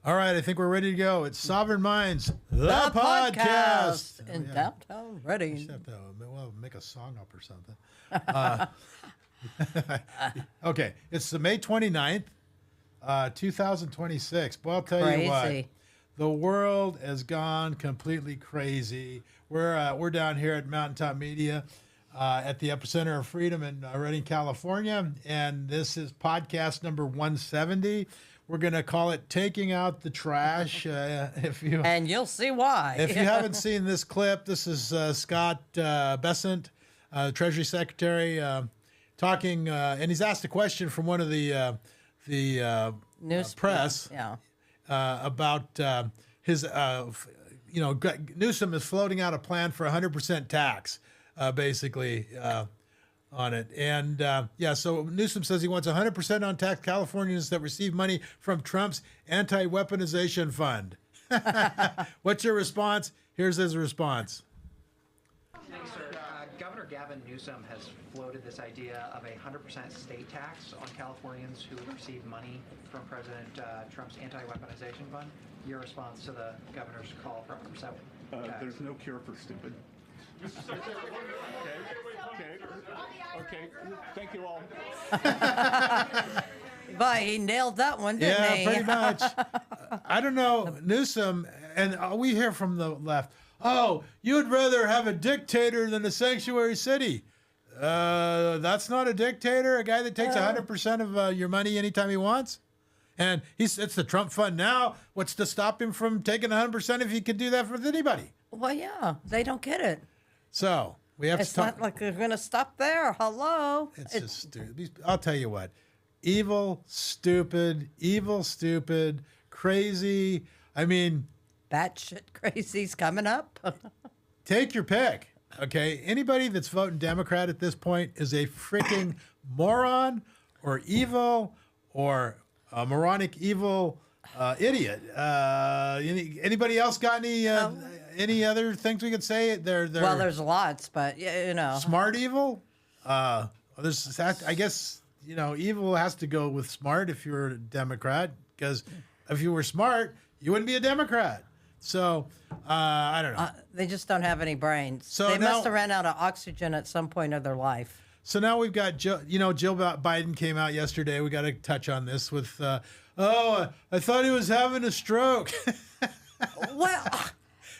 All right, I think we're ready to go. It's Sovereign Minds, the The podcast. in Yeah. downtown We Reading. just have to make a song up or something. Okay, it's the May 29th, 2026. Well, I'll tell you what, Crazy. the world has gone completely crazy. We're down here at Mountaintop Media at the epicenter of freedom in Redding, California, and this is podcast number 170. We're going to call it "Taking Out the Trash." If you And you'll see why. If you haven't seen this clip, this is Scott Bessent, Treasury Secretary, talking, and he's asked a question from one of the News press Yeah. about his, Newsom is floating out a plan for 100% tax, basically, on it. And so Newsom says he wants 100% on tax Californians that receive money from Trump's anti-weaponization fund. What's your response? Here's his response. Thanks, sir. Governor Gavin Newsom has floated this idea of a 100% state tax on Californians who receive money from President Trump's anti-weaponization fund. Your response to the governor's call for 100% tax? There's no cure for stupid. Okay. Thank you all. But he nailed that one, didn't Yeah, he? pretty much. I don't know, Newsom, and we hear from the left, oh, you'd rather have a dictator than a sanctuary city. That's not a dictator, a guy that takes 100% of your money anytime he wants. And it's the Trump fund now. What's to stop him from taking 100% if he could do that with anybody? Well, yeah, they don't get it. So we have It's to talk. not like they're going to stop there. Hello. It's just stupid. I'll tell you what. Evil, stupid, crazy. I mean, Batshit crazy's coming up. take your pick. Okay. Anybody that's voting Democrat at this point is a freaking moron or evil or a moronic evil idiot. Anybody else got any other things we could say? They're Well, there's lots, but you know. smart evil. I guess evil has to go with smart if you're a Democrat, because if you were smart, you wouldn't be a Democrat. So I don't know. They just don't have any brains. So they now- must have ran out of oxygen at some point of their life. So now we've got Jill Biden came out yesterday. We got to touch on this with, I thought he was having a stroke. Well,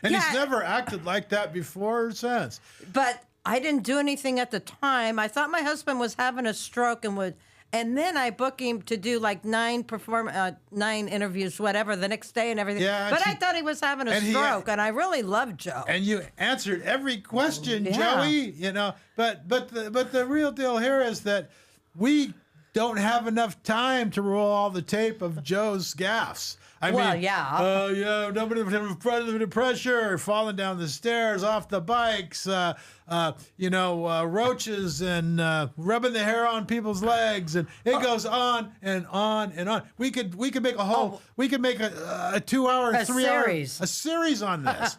And yeah, he's never acted like that before or since. but I didn't do anything at the time. I thought my husband was having a stroke and then I booked him to do like 9 interviews, whatever, the next day and everything. Yeah, but and I thought he was having a and he- stroke, and I really love Joe. And you answered every question, Yeah. Joey. But the real deal here is that we don't have enough time to roll all the tape of Joe's gaffes. Nobody under pressure, falling down the stairs, off the bikes, roaches and rubbing the hair on people's legs, and it goes on and on and on. We could make a whole, we could make a 2-hour, A 3-hour series. a series on this.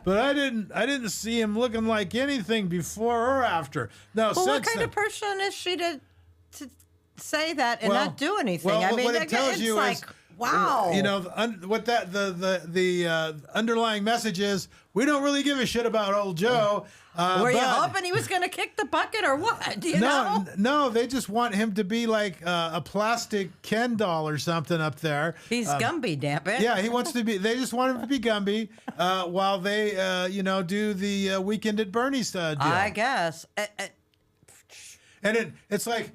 But I didn't see him looking like anything before or after. No, Well, what since kind then. of person is she to say that and Well- not do anything? well, I mean, what it tells it's you like, is, wow. The underlying message is, we don't really give a shit about old Joe. Were you but- hoping he was going to kick the bucket or what? Do you know? No, they just want him to be like a plastic Ken doll or something up there. He's Gumby, damn it. Yeah, he wants to be. They just want him to be Gumby while they, do the Weekend at Bernie's deal. I guess. And it's like,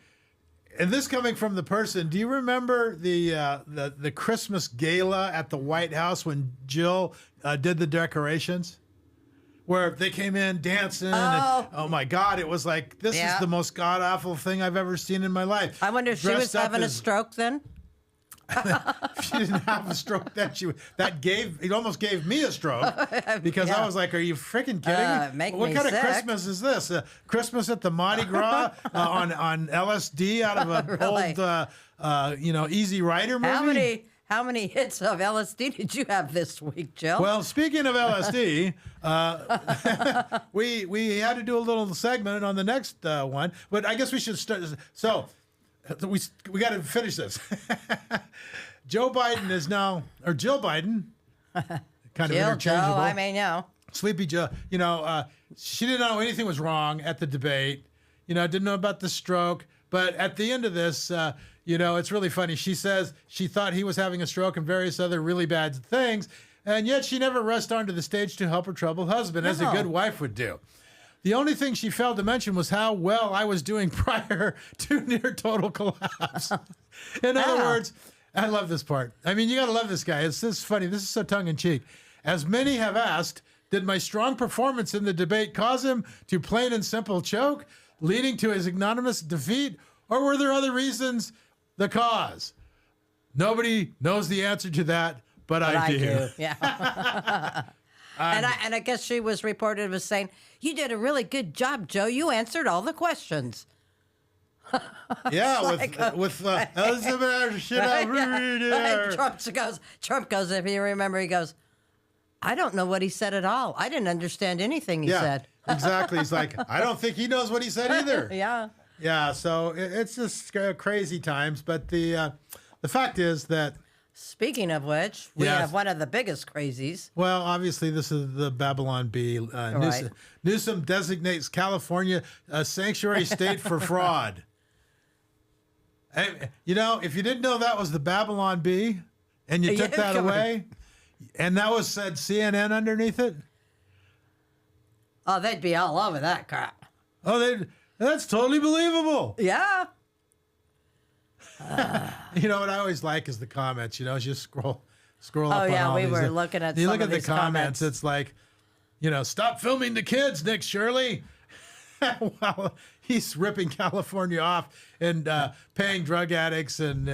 and this coming from the person, do you remember the Christmas gala at the White House when Jill did the decorations? Where they came in dancing. And, oh my God, it was like, this is the most god awful thing I've ever seen in my life. I wonder if she was Dressed up having a as- stroke then? She didn't have a stroke then. It almost gave me a stroke because I was like, are you freaking kidding me? Make What me kind sick. of Christmas is this? Christmas at the Mardi Gras on LSD out of an Really? old, Easy Rider movie? How many hits of LSD did you have this week, Jill? Well, speaking of LSD, we had to do a little segment on the next one, but I guess we should start. So we got to finish this. Joe Biden is now, or Jill Biden, kind of Jill, interchangeable. Joe, I may know. Sleepy Joe, she didn't know anything was wrong at the debate. Didn't know about the stroke. But at the end of this, it's really funny. She says she thought he was having a stroke and various other really bad things, and yet she never rushed onto the stage to help her troubled husband, as a good wife would do. The only thing she failed to mention was how well I was doing prior to near total collapse. In other words, I love this part. I mean, you got to love this guy. It's this funny. This is so tongue in cheek. As many have asked, did my strong performance in the debate cause him to plain and simple choke, leading to his ignominious defeat, or were there other reasons the cause? Nobody knows the answer to that, but I do. Yeah. And I guess she was reported as saying, "You did a really good job, Joe. You answered all the questions." Yeah, Like, with Elizabeth Trump goes, if you remember, he goes, "I don't know what he said at all. I didn't understand anything he said." Exactly. He's like, I don't think he knows what he said either. Yeah. Yeah, so it's just crazy times. But the fact is that, Speaking of which, we Yes. have one of the biggest crazies. well, obviously this is the Babylon Bee. Right. Newsom designates California a sanctuary state for fraud. Hey, if you didn't know that was the Babylon Bee, and you Yeah, took that come on. away, and that was said CNN underneath it, Oh, they'd be all over that crap. that's totally believable. Yeah. What I always like is the comments. As you scroll Oh, up. yeah, on all we these, were looking at You some look of at the these comments. comments. It's like, stop filming the kids, Nick Shirley. While he's ripping California off and paying drug addicts and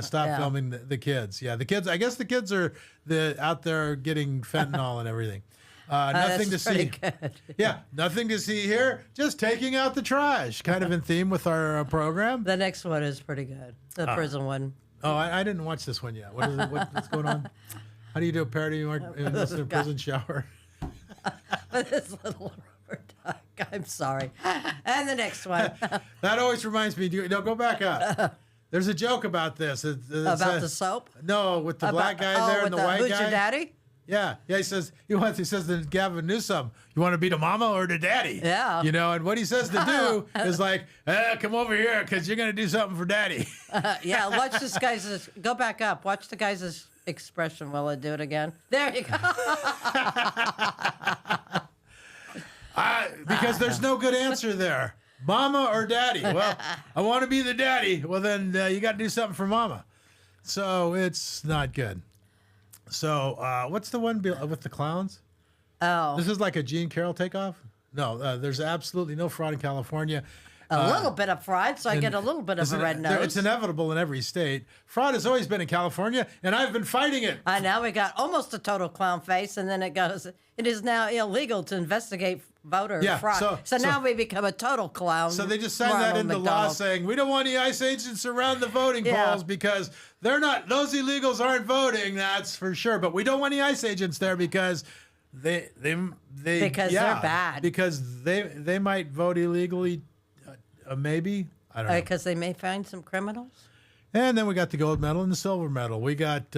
stop Yeah. filming the kids. Yeah, the kids. I guess the kids are out there getting fentanyl and everything. Nothing to That's see. pretty good. Yeah, nothing to see here. Just taking out the trash. Kind of in theme with our program. The next one is pretty good. The prison one. Oh, I didn't watch this one yet. What is it? What's going on? How do you do a parody in this prison shower? This little rubber duck. I'm sorry. And the next one. That always reminds me. Go back up. There's a joke about this. It's About the soap? No, with the black guy there and the white Who's guy. your daddy? Yeah. He says to Gavin Newsom, "You want to be the mama or the daddy?" Yeah. And what he says to do is like, "Come over here because you're gonna do something for daddy." Yeah, watch this guy's. Go back up. Watch the guy's expression. Will it do it again? There you go. Because there's no good answer there. Mama or daddy? Well, I want to be the daddy. Well, then you got to do something for mama. So it's not good. So what's the one with the clowns? Oh, This is like a Gene Carroll takeoff? No, there's absolutely no fraud in California. a little bit of fraud, so I get a little bit of a red nose. It's inevitable in every state. Fraud has always been in California, and I've been fighting it. Now we got almost a total clown face, and then it goes, it is now illegal to investigate voter fraud. So now we become a total clown. So they just signed that Ronald into law McDonald. saying we don't want any ICE agents around the voting Yeah. polls because they're not, those illegals aren't voting, that's for sure. But we don't want any ICE agents there because they Because they're bad. Because they might vote illegally, maybe. I don't know. Because they may find some criminals. And then we got the gold medal and the silver medal. We got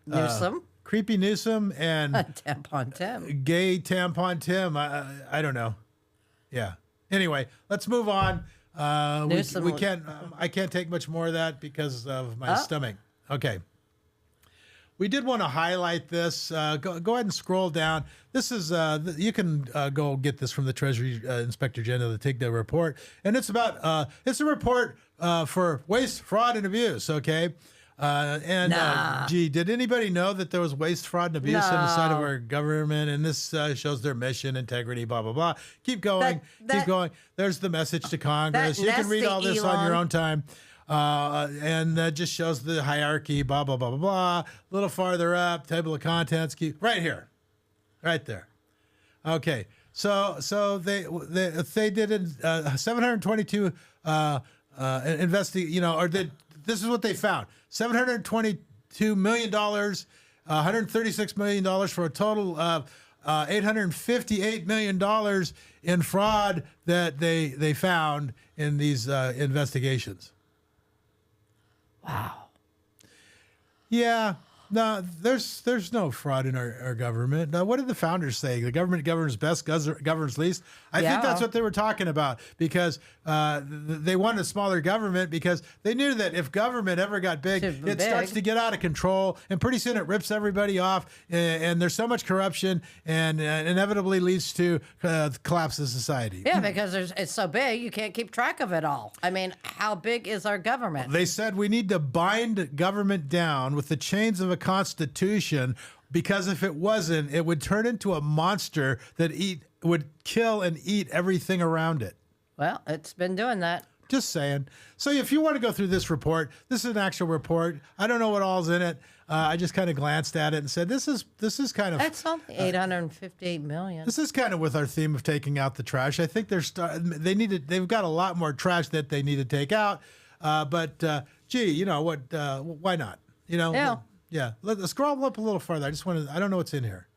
Newsom. Creepy Newsom and Tampon Tim. Gay Tampon Tim. I don't know. Yeah. Anyway, let's move on. Newsom We was- can't. I can't take much more of that because of my stomach. Okay. We did want to highlight this. Go ahead and scroll down. This is you can go get this from the Treasury Inspector General, the TIGDA report, and it's about it's a report for waste, fraud, and abuse. Okay. Gee, did anybody know that there was waste, fraud, and abuse inside of No. our government? And this shows their mission, integrity, blah blah blah. Keep going, That- keep going. There's the message to Congress. that You can read nasty all this on Elon. your own time. And that just shows the hierarchy, blah, blah, blah, blah, blah. A little farther up, table of contents, right here, right there. Okay, so they did 722 this is what they found: $722 million, $136 million for a total of $858 million in fraud that they found in these investigations. Wow. Yeah. No, there's no fraud in our government. Now, what did the founders say? The government governs best, governs least. I think that's what they were talking about, because they wanted a smaller government because they knew that if government ever got big, it starts to get out of control, and pretty soon it rips everybody off, and there's so much corruption, and inevitably leads to the collapse of society. Yeah, because it's so big, you can't keep track of it all. I mean, how big is our government? They said we need to bind government down with the chains of a constitution, because if it wasn't, it would turn into a monster that would kill and eat everything around it. Well, it's been doing that. Just saying. So if you want to go through this report, this is an actual report. I don't know what all's in it. I just kind of glanced at it and said, this is kind of... That's only $858 million. This is kind of with our theme of taking out the trash. I think they've got a lot more trash that they need to take out. But gee, you know what? Why not? You know? Yeah. Yeah. Let's scroll up a little farther. I don't know what's in here.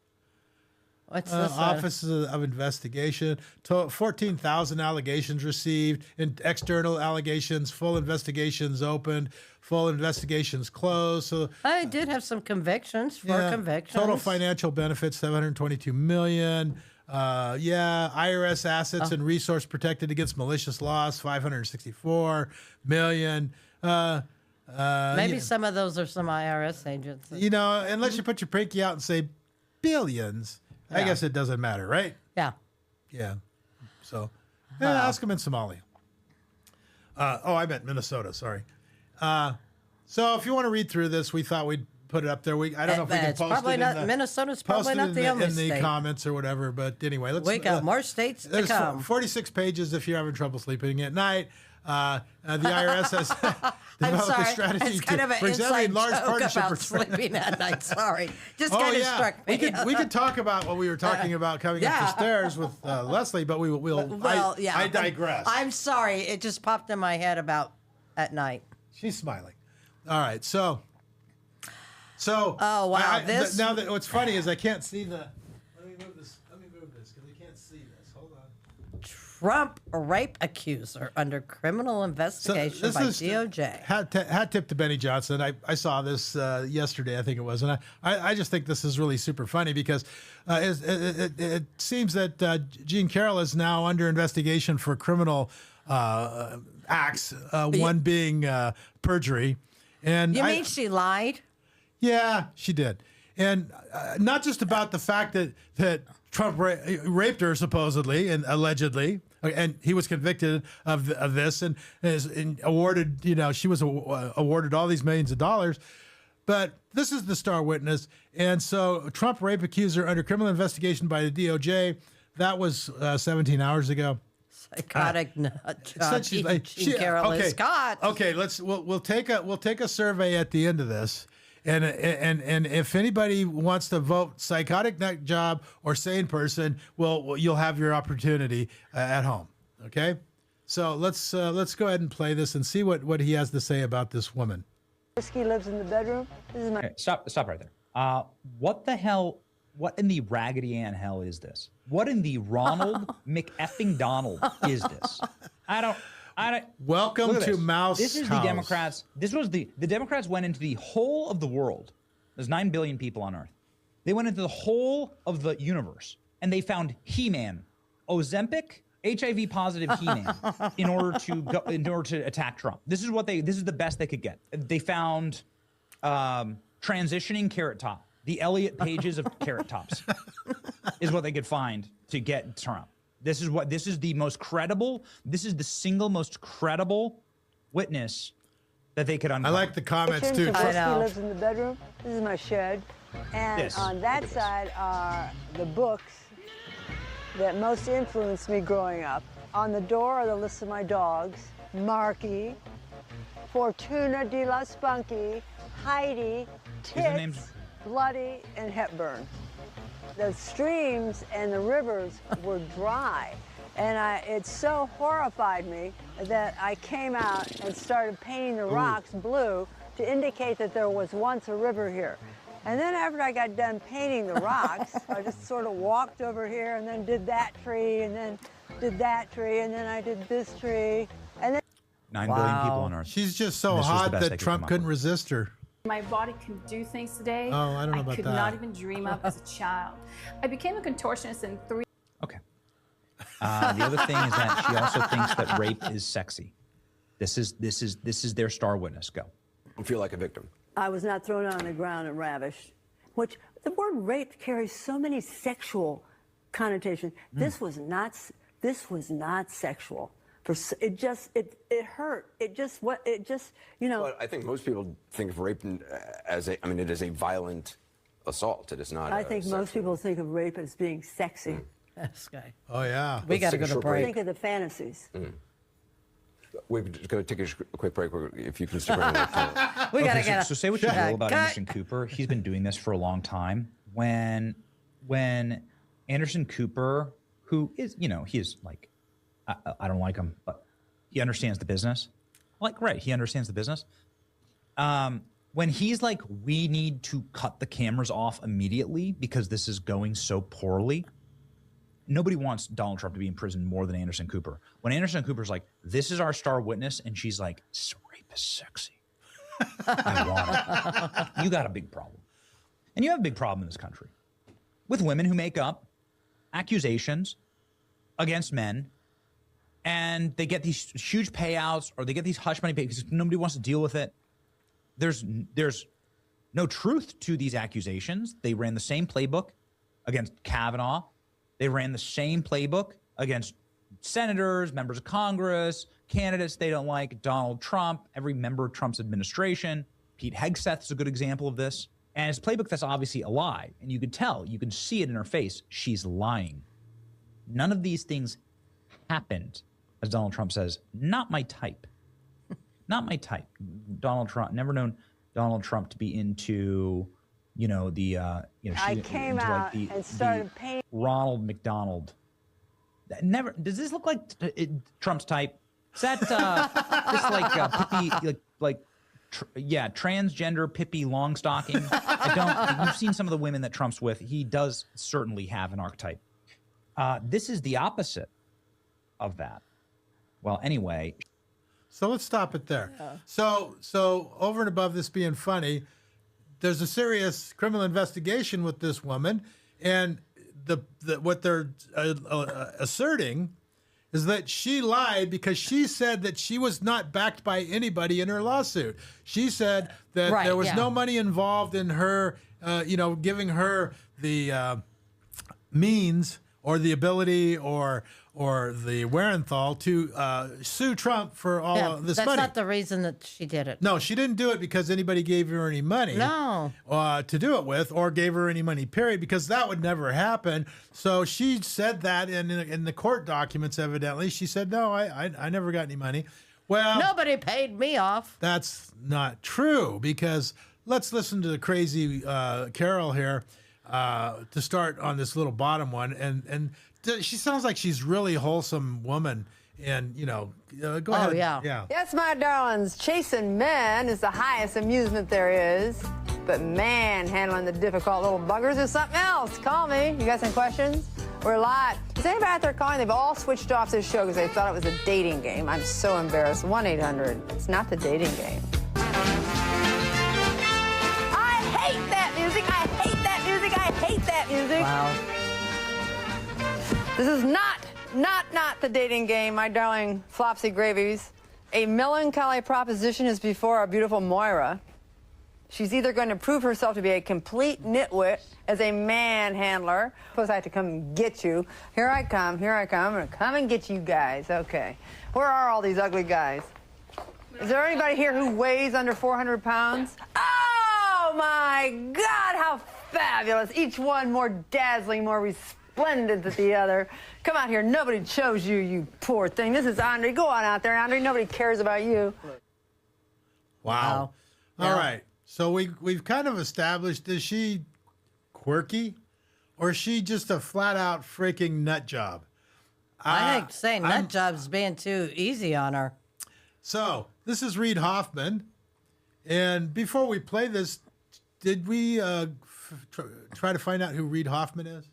What's this? Office of Investigation, 14,000 allegations received, external allegations, full investigations opened, full investigations closed. So I did have some convictions, convictions. Total financial benefits, $722 million. IRS assets and resource protected against malicious loss, $564 million. Maybe some of those are some IRS agents. You know, unless you put your pinky out and say billions, I guess it doesn't matter, right? Yeah. Yeah. So, ask them in Somalia. I meant Minnesota. Sorry. So if you want to read through this, we thought we'd put it up there. I don't know if we can post it in Minnesota's probably not the only state. In the comments or whatever. But anyway, We got more states to come. 46 pages if you're having trouble sleeping at night. The IRS has developed a strategy it's kind of an for examining inside large joke partnership about sleeping at night. Sorry, just kind of struck me. We could talk about what we were talking about coming up the stairs with Leslie, but I digress. I'm sorry, it just popped in my head about at night. She's smiling. All right, so. Oh wow! Now that what's funny is I can't see the. Let me move this because I can't see this. Hold on. Trump rape accuser under criminal investigation by DOJ. Hat tip to Benny Johnson. I saw this yesterday, I think it was, and I just think this is really super funny because it seems that Jean Carroll is now under investigation for criminal acts. One being perjury. And you mean she lied? Yeah, she did. And not just about the fact that Trump raped her supposedly and allegedly, and he was convicted of this and awarded, she was awarded all these millions of dollars. But this is the star witness. And so Trump rape accuser under criminal investigation by the DOJ. That was 17 hours ago. Psychotic nut job. Jean Carroll is caught. Okay, we'll take a survey at the end of this. And if anybody wants to vote psychotic nut job or sane person, you'll have your opportunity at home. Okay, so let's go ahead and play this and see what he has to say about this woman. Whiskey lives in the bedroom. This is my. Okay, stop right there. What the hell? What in the Raggedy Ann hell is this? What in the Ronald McEffing Donald is this? I don't. Welcome to Mouse This is House. the Democrats. This was the Democrats went into the whole of the world. There's 9 billion people on Earth. They went into the whole of the universe and they found He-Man, Ozempic, HIV positive He-Man in order to attack Trump. This is the best they could get. They found transitioning Carrot Top. The Elliot Pages of Carrot Tops is what they could find to get Trump. This is the most credible. This is the single most credible witness that they could uncover. I like the comments too. Whiskey lives in the bedroom. This is my shed. And on that side are the books that most influenced me growing up. On the door are the lists of my dogs. Marky, Fortuna de la Spunky, Heidi, Tits, Bloody, and Hepburn. The streams and the rivers were dry. And it so horrified me that I came out and started painting the rocks blue to indicate that there was once a river here. And then after I got done painting the rocks, I just sort of walked over here and then did that tree and then did that tree and then I did this tree. And then 9 billion people on Earth. She's just so hot that Trump couldn't resist her. My body can do things today Oh, I don't know about could that. not even dream of as a child. I became a contortionist in 3 Okay. The other thing is that she also thinks that rape is sexy. This is their star witness. Go. I feel like a victim. I was not thrown on the ground and ravished, which the word rape carries so many sexual connotations. This was not sexual. It hurt. It just But I think most people think of rape as it is a violent assault. It is not. I think most people think of rape as being sexy. This guy. Oh yeah. We got to take go a to short break. Think of the fantasies. We're just going to take a quick break. If you can stick around. We got to Okay, get so say what you will about cut. Anderson Cooper. He's been doing this for a long time. When Anderson Cooper, who is, he is like, I don't like him, but he understands the business. Like, right, he understands the business. When he's like, we need to cut the cameras off immediately because this is going so poorly. Nobody wants Donald Trump to be in prison more than Anderson Cooper. When Anderson Cooper's like, this is our star witness, and she's like, rape is sexy. I want it. You got a big problem. And you have a big problem in this country with women who make up accusations against men, and they get these huge payouts or they get these hush money pay because nobody wants to deal with it. There's no truth to these accusations. They ran the same playbook against Kavanaugh. They ran the same playbook against senators, members of Congress, candidates they don't like, Donald Trump, every member of Trump's administration. Pete Hegseth is a good example of this. And it's a playbook that's obviously a lie. And you can tell, you can see it in her face. She's lying. None of these things happened, as Donald Trump says, not my type. Not my type. Donald Trump, never known Donald Trump to be into, I came out and started painting. Ronald McDonald. Never. Does this look like Trump's type? Is that just like Pippi, transgender Pippi Longstocking? I don't. You've seen some of the women that Trump's with. He does certainly have an archetype. This is the opposite of that. Well, anyway. So let's stop it there. Yeah. So over and above this being funny, there's a serious criminal investigation with this woman, and what they're asserting is that she lied because she said that she was not backed by anybody in her lawsuit. She said that there was no money involved in her, giving her the means or the ability or the wherewithal to sue Trump for all of this money. That's not the reason that she did it. No, she didn't do it because anybody gave her any money to do it with, or gave her any money, period, because that would never happen. So she said that in the court documents, evidently. She said, no, I never got any money. Well, nobody paid me off. That's not true, because let's listen to the crazy Carol here to start on this little bottom one. And she sounds like she's really wholesome woman. And, go ahead. Yeah. Yes, my darlings, chasing men is the highest amusement there is. But manhandling the difficult little buggers is something else. Call me. You got some questions? We're live. Is anybody out there calling? They've all switched off this show because they thought it was a dating game. I'm so embarrassed. 1-800. It's not the dating game. I hate that music. I hate that music. I hate that music. Wow. This is not the dating game, my darling Flopsy Gravies. A melancholy proposition is before our beautiful Moira. She's either going to prove herself to be a complete nitwit as a manhandler. Suppose I have to come and get you. Here I come. I'm going to come and get you guys. Okay. Where are all these ugly guys? Is there anybody here who weighs under 400 pounds? Oh, my God, how fabulous. Each one more dazzling, more resplendent than the other. Come out here. Nobody chose you, you poor thing. This is Andre. Go on out there, Andre. Nobody cares about you. Wow. All right. So we've kind of established, is she quirky or is she just a flat out freaking nut job? I think saying nut job's being too easy on her. So this is Reid Hoffman. And before we play this, did we try to find out who Reid Hoffman is?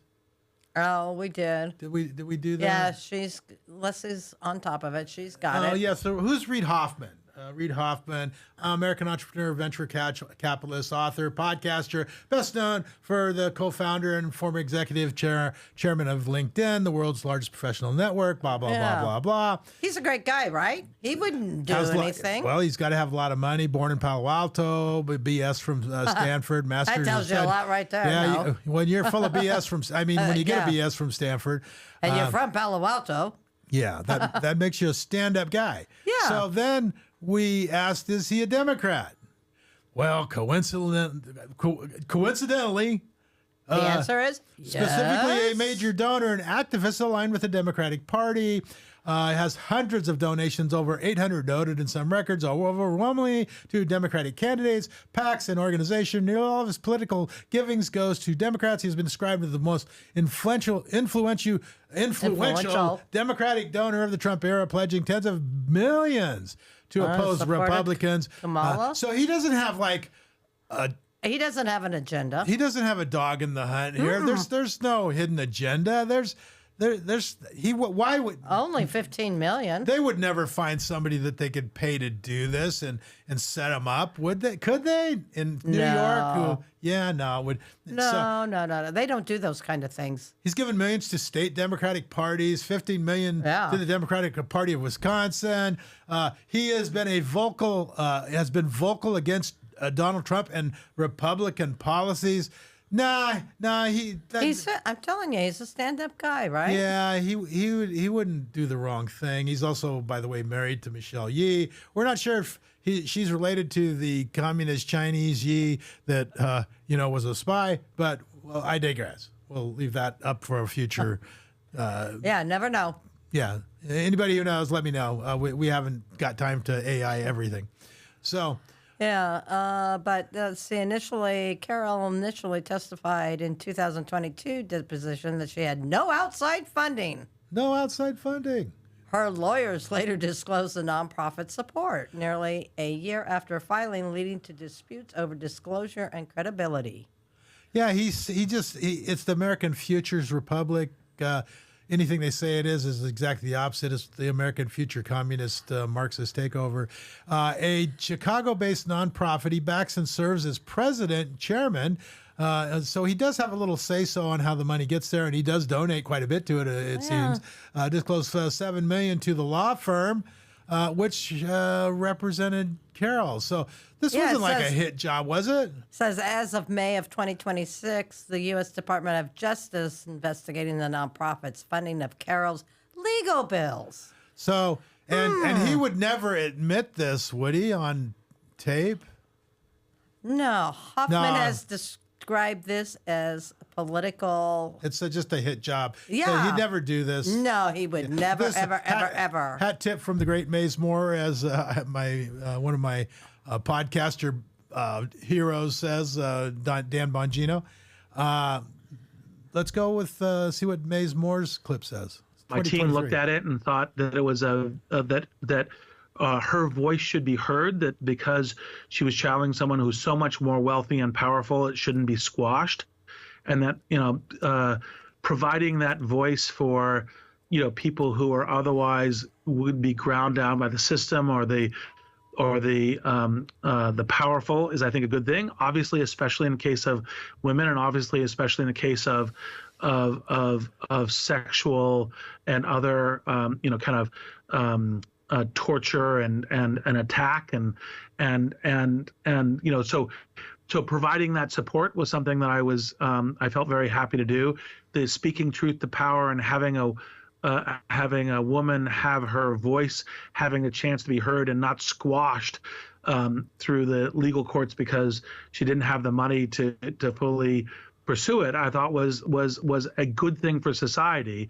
Oh, we did. Did we do that? Yeah, Leslie's on top of it. She's got it. Oh, yeah. So who's Reid Hoffman? Reid Hoffman, American entrepreneur, venture capitalist, author, podcaster, best known for the co-founder and former executive chairman of LinkedIn, the world's largest professional network, blah, blah, blah, blah, blah. He's a great guy, right? He wouldn't do anything. Well, he's got to have a lot of money, born in Palo Alto, but BS from Stanford, master's. That tells you a lot right there. Yeah, no? when you're full of BS when you get a BS from Stanford. And you're from Palo Alto. Yeah, that makes you a stand-up guy. Yeah. So then we asked, is he a Democrat? Well, coincidentally, The answer is specifically yes. a major donor and activist aligned with the Democratic Party. Has hundreds of donations, over 800 noted in some records, overwhelmingly to Democratic candidates, PACs, and organizations. Nearly all of his political givings goes to Democrats. He's been described as the most influential Democratic donor of the Trump era, pledging tens of millions to oppose Republicans. Kamala? So he doesn't have He doesn't have an agenda. he doesn't have a dog in the hunt here. There's no hidden agenda. Why would Only 15 million. they would never find somebody that they could pay to do this and set him up, would they? Could they in New York? No. They don't do those kind of things. He's given millions to state Democratic parties, 15 million to the Democratic Party of Wisconsin. He has been vocal against Donald Trump and Republican policies. I'm telling you, he's a stand-up guy, right? Yeah, he wouldn't do the wrong thing. He's also, by the way, married to Michelle Ye. We're not sure if she's related to the communist Chinese Ye that was a spy, but I digress. We'll leave that up for a future. Never know. Yeah, anybody who knows, let me know. We haven't got time to AI everything, so. Yeah, but Carol initially testified in 2022 deposition that she had no outside funding. No outside funding. Her lawyers later disclosed the nonprofit support nearly a year after filing, leading to disputes over disclosure and credibility. Yeah, it's the American Futures Republic. Anything they say it is exactly the opposite. It's the American Future Communist Marxist takeover. A Chicago-based nonprofit. He backs and serves as president, chairman. So he does have a little say-so on how the money gets there, and he does donate quite a bit to it. It seems. Disclosed $7 million to the law firm, which represented Carol. So this wasn't like a hit job, was it? Says as of May of 2026, the U.S. Department of Justice investigating the nonprofit's funding of Carol's legal bills. So, and he would never admit this, would he, on tape? No. Hoffman has described this as political. It's just a hit job. Yeah. So he'd never do this. No, he would never, ever. Hat tip from the great Maze Moore, as one of my podcaster heroes says, Dan Bongino. Let's go with see what Maze Moore's clip says. My team looked at it and thought that it was that her voice should be heard, that because she was challenging someone who's so much more wealthy and powerful, it shouldn't be squashed. And that, providing that voice for, people who are otherwise would be ground down by the system or the powerful is, I think, a good thing. Obviously, especially in the case of women, and obviously, especially in the case of sexual and other, torture and attack so providing that support was something that I felt very happy to do. The speaking truth to power and having a woman have her voice, having a chance to be heard and not squashed through the legal courts because she didn't have the money to fully pursue it, I thought was a good thing for society,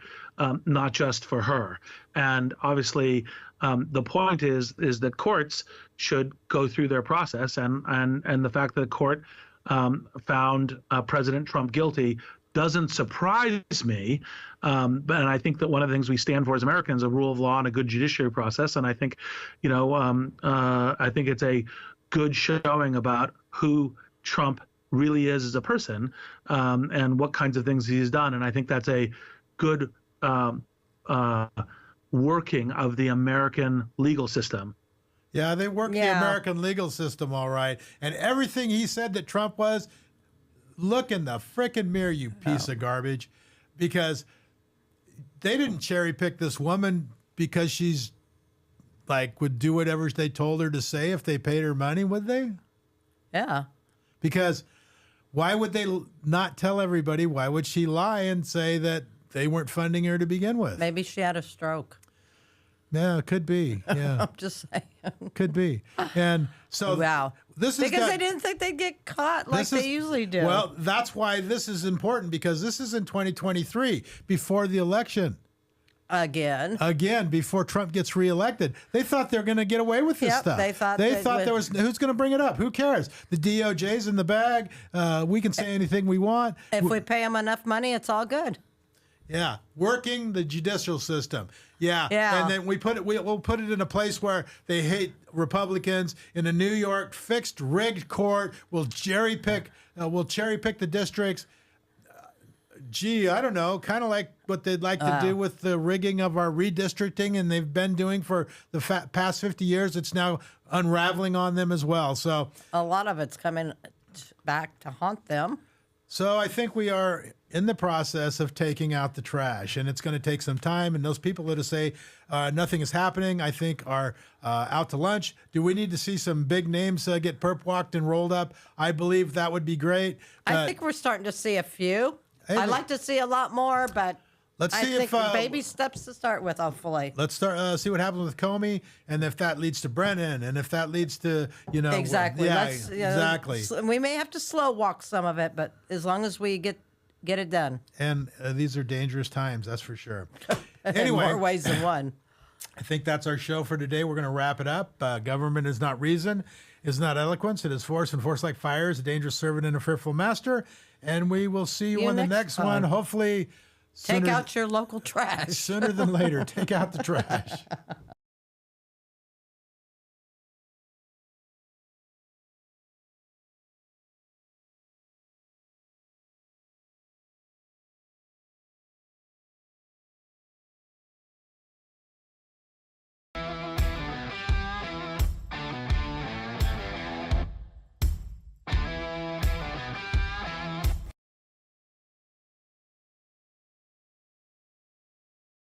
not just for her. And obviously, the point is that courts should go through their process, and the fact that the court found President Trump guilty doesn't surprise me. And I think that one of the things we stand for as Americans, a rule of law and a good judiciary process. And I think, I think it's a good showing about who Trump really is as a person, and what kinds of things he's done. And I think that's a good working of the American legal system. Yeah, they work the Yeah. American legal system all right. And everything he said that Trump was, look in the frickin' mirror, you piece of garbage. Because they didn't cherry pick this woman because she's like would do whatever they told her to say if they paid her money, would they? Yeah. Because why would they not tell everybody? Why would she lie and say that they weren't funding her to begin with? Maybe she had a stroke. Yeah, it could be. Yeah, I'm just saying. could be. And so Wow. this is Because they didn't think they'd get caught like they usually do. Well, that's why this is important, because this is in 2023, before the election. Again, before Trump gets reelected. They thought they were going to get away with this Yep, stuff. they thought there was, who's going to bring it up? Who cares? The DOJ's in the bag. We can say anything we want. If we pay them enough money, it's all good. Yeah, working the judicial system. Yeah, Yeah. And then we'll put it in a place where they hate Republicans in a New York fixed rigged court. We'll cherry pick the districts. Gee, I don't know, kind of like what they'd like to do with the rigging of our redistricting, and they've been doing for the past 50 years. It's now unraveling on them as well. So A lot of it's coming back to haunt them. So I think we are in the process of taking out the trash, and it's going to take some time. And those people that say nothing is happening, I think, are out to lunch. Do we need to see some big names get perp walked and rolled up? I believe that would be great. I think we're starting to see a few. Hey, I'd like to see a lot more, but let's I see think if baby steps to start with, hopefully. let's start see what happens with Comey, and if that leads to Brennan, and if that leads to Exactly. yeah, Exactly. We may have to slow walk some of it, but as long as we get it done. And these are dangerous times, that's for sure. In Anyway, more ways than one. I think that's our show for today. We're going to wrap it up. Government is not reason, is not eloquence. It is force, and force like fire is a dangerous servant and a fearful master. And we will see you on the next one. Hopefully, Take out your local trash. sooner than later. Take out the trash.